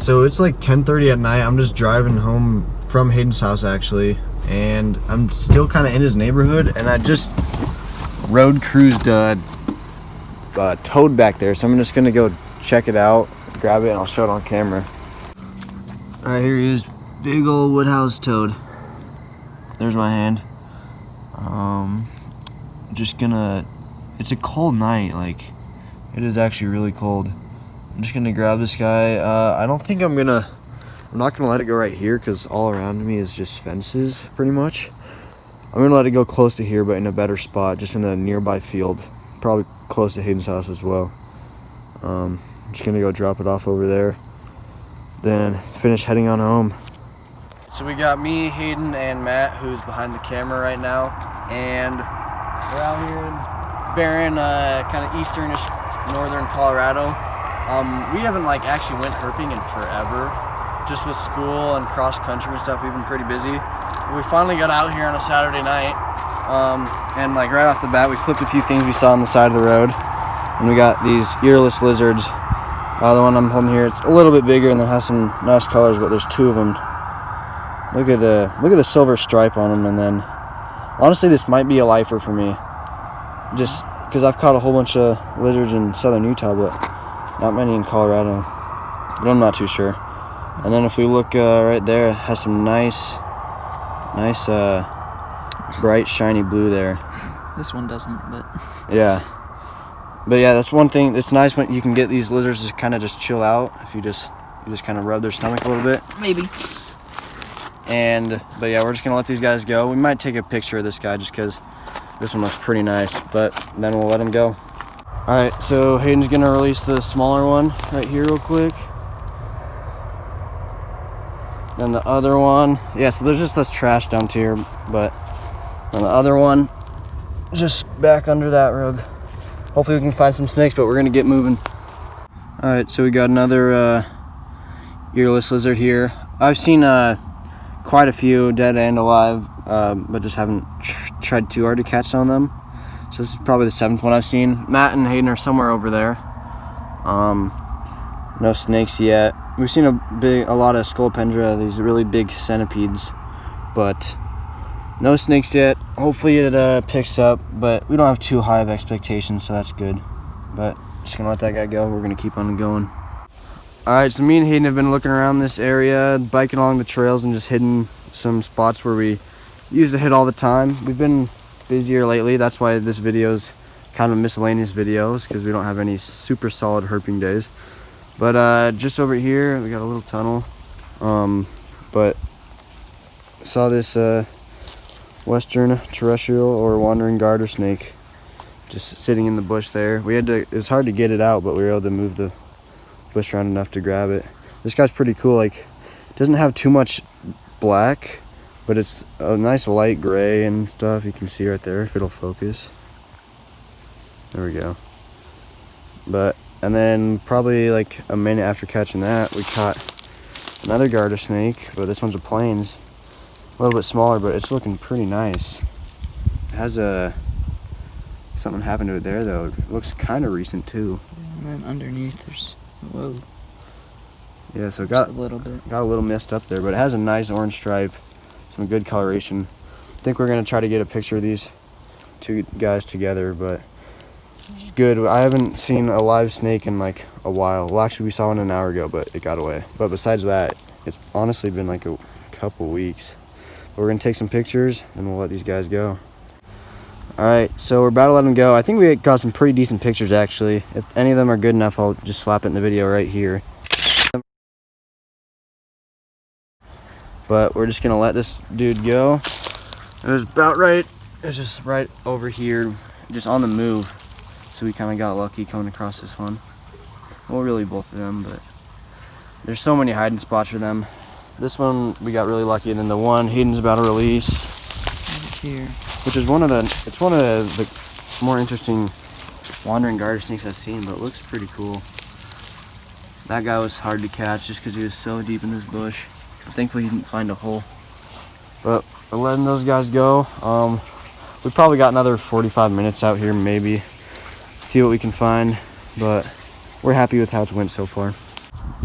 So it's like 10:30 at night. I'm just driving home from Hayden's house actually, and I'm still kind of in his neighborhood, and I just road cruised toad back there, so I'm just gonna go check it out, grab it, and I'll show it on camera. All right, here he is, big old woodhouse toad. There's my hand. Just gonna, it's a cold night, like it is actually really cold. I'm just gonna grab this guy. I don't think I'm not gonna let it go right here because all around me is just fences pretty much. I'm gonna let it go close to here, but in a better spot, just in a nearby field, probably close to Hayden's house as well. I'm just gonna go drop it off over there, then finish heading on home. So we got me, Hayden, and Matt, who's behind the camera right now, and we're out here in barren, kind of easternish, northern Colorado. We haven't like actually went herping in forever, just with school and cross country and stuff. We've been pretty busy. But we finally got out here on a Saturday night, and like right off the bat, we flipped a few things we saw on the side of the road, and we got these earless lizards. The one I'm holding here, it's a little bit bigger and it has some nice colors, but there's two of them. Look at the silver stripe on them, and then honestly, this might be a lifer for me, just because I've caught a whole bunch of lizards in southern Utah, but not many in Colorado. But I'm not too sure. And then if we look right there, it has some nice, bright, shiny blue there. This one doesn't, but yeah. But yeah, that's one thing. It's nice when you can get these lizards to kind of just chill out if you just kind of rub their stomach a little bit. Maybe. But yeah, we're just gonna let these guys go. We might take a picture of this guy just because this one looks pretty nice, but then we'll let him go. All right, so Hayden's gonna release the smaller one right here real quick. Then the other one, yeah, so there's just this trash dumped here, but then the other one just back under that rug. Hopefully we can find some snakes, but we're gonna get moving. All right, so we got another earless lizard here. I've seen quite a few dead and alive, but just haven't tried too hard to catch some of them. So this is probably the 7th one I've seen. Matt and Hayden are somewhere over there. No snakes yet. We've seen a lot of scolopendra, these really big centipedes, but no snakes yet. Hopefully it picks up, but we don't have too high of expectations, so that's good. But just gonna let that guy go. We're gonna keep on going. All right, so me and Hayden have been looking around this area, biking along the trails and just hitting some spots where we used to hit all the time. We've been busier lately. That's why this video's kind of miscellaneous videos, because we don't have any super solid herping days. But just over here, we got a little tunnel. But saw this western terrestrial or wandering garter snake just sitting in the bush there. It was hard to get it out, but we were able to move the bush around enough to grab it. This guy's pretty cool. Like, it doesn't have too much black, but it's a nice light gray and stuff. You can see right there if it'll focus. There we go. And then probably like a minute after catching that, we caught another garter snake, but this one's a plains, a little bit smaller, but it's looking pretty nice. It has something happened to it there though. It looks kind of recent too. And then underneath there's, whoa. Yeah, so it got a little messed up there, but it has a nice orange stripe, some good coloration. I think we're gonna try to get a picture of these two guys together, but it's good. I haven't seen a live snake in like a while. Well, actually we saw one an hour ago, but it got away. But besides that, it's honestly been like a couple weeks. But we're gonna take some pictures and we'll let these guys go. All right, so we're about to let them go. I think we got some pretty decent pictures actually. If any of them are good enough, I'll just slap it in the video right here. But we're just gonna let this dude go. It was about right, it's just right over here, just on the move. So we kind of got lucky coming across this one. Well, really both of them, but there's so many hiding spots for them. This one we got really lucky, and then the one Hayden's about to release right here, which is one of the more interesting wandering garter snakes I've seen, but it looks pretty cool. That guy was hard to catch just because he was so deep in this bush. Thankfully he didn't find a hole. But we're letting those guys go. We probably got another 45 minutes out here, maybe. See what we can find, but we're happy with how it's went so far.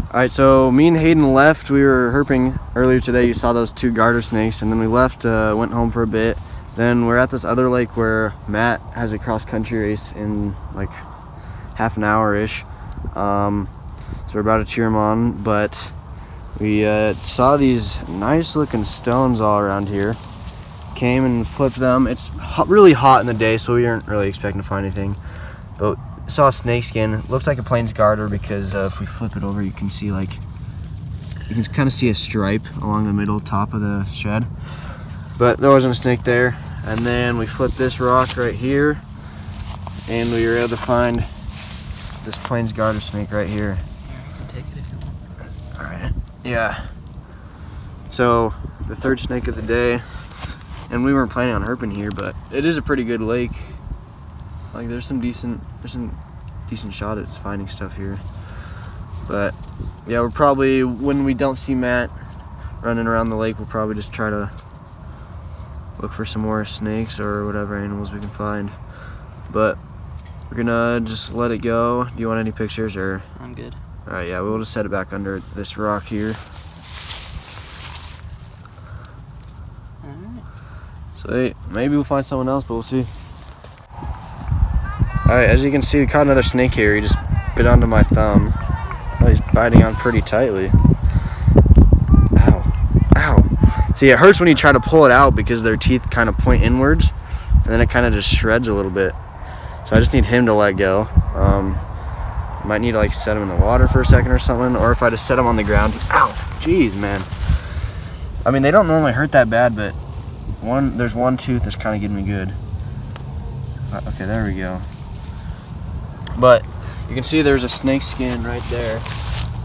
Alright, so me and Hayden left. We were herping earlier today. You saw those 2 garter snakes, and then we left, went home for a bit. Then we're at this other lake where Matt has a cross-country race in like half an hour-ish. So we're about to cheer him on, but we saw these nice-looking stones all around here. Came and flipped them. It's really hot in the day, so we weren't really expecting to find anything. But saw a snake skin. It looks like a plains garter because if we flip it over, you can see like you can kind of see a stripe along the middle top of the shed. But there wasn't a snake there. And then we flipped this rock right here, and we were able to find this plains garter snake right here. Here, you can take it if you want. All right. Yeah. So the 3rd snake of the day, and we weren't planning on herping here, but it is a pretty good lake. Like there's some decent shot at finding stuff here. But yeah, we're probably, when we don't see Matt running around the lake, we'll probably just try to look for some more snakes or whatever animals we can find. But we're gonna just let it go. Do you want any pictures or? I'm good. All right, yeah, we'll just set it back under this rock here. Alright. So hey, maybe we'll find someone else, but we'll see. Alright, as you can see, we caught another snake here. He just bit onto my thumb. Oh, he's biting on pretty tightly. Ow. Ow. See, it hurts when you try to pull it out because their teeth kind of point inwards, and then it kind of just shreds a little bit. So I just need him to let go. Might need to like set him in the water for a second or something, or if I just set him on the ground. Ow. Jeez, man. I mean, they don't normally hurt that bad, but there's one tooth that's kind of getting me good. Okay, there we go. But you can see there's a snake skin right there.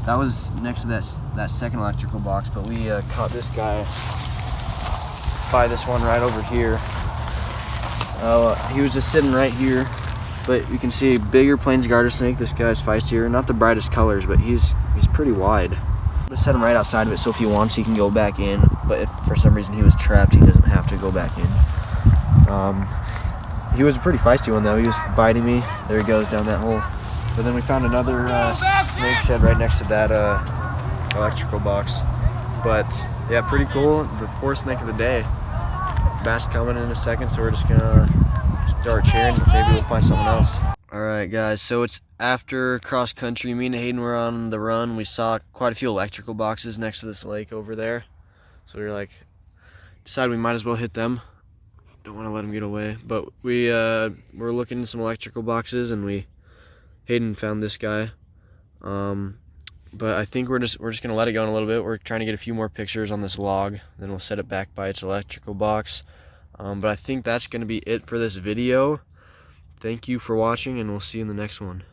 That was next to that second electrical box, but we caught this guy by this one right over here. He was just sitting right here, but you can see a bigger plains garter snake. This guy's feistier, not the brightest colors, but he's pretty wide. I'm gonna set him right outside of it, so if he wants, he can go back in. But if for some reason he was trapped, he doesn't have to go back in. He was a pretty feisty one though. He was biting me. There he goes down that hole. But then we found another snake shed right next to that electrical box. But yeah, pretty cool. The 4th snake of the day. Bass coming in a second, so we're just gonna start cheering. Maybe we'll find someone else. All right, guys. So it's after cross country. Me and Hayden were on the run. We saw quite a few electrical boxes next to this lake over there. So we were like, decided we might as well hit them. Don't want to let them get away, but we were looking in some electrical boxes, and Hayden found this guy. But I think we're just gonna let it go in a little bit. We're trying to get a few more pictures on this log, then we'll set it back by its electrical box. But I think that's gonna be it for this video. Thank you for watching, and we'll see you in the next one.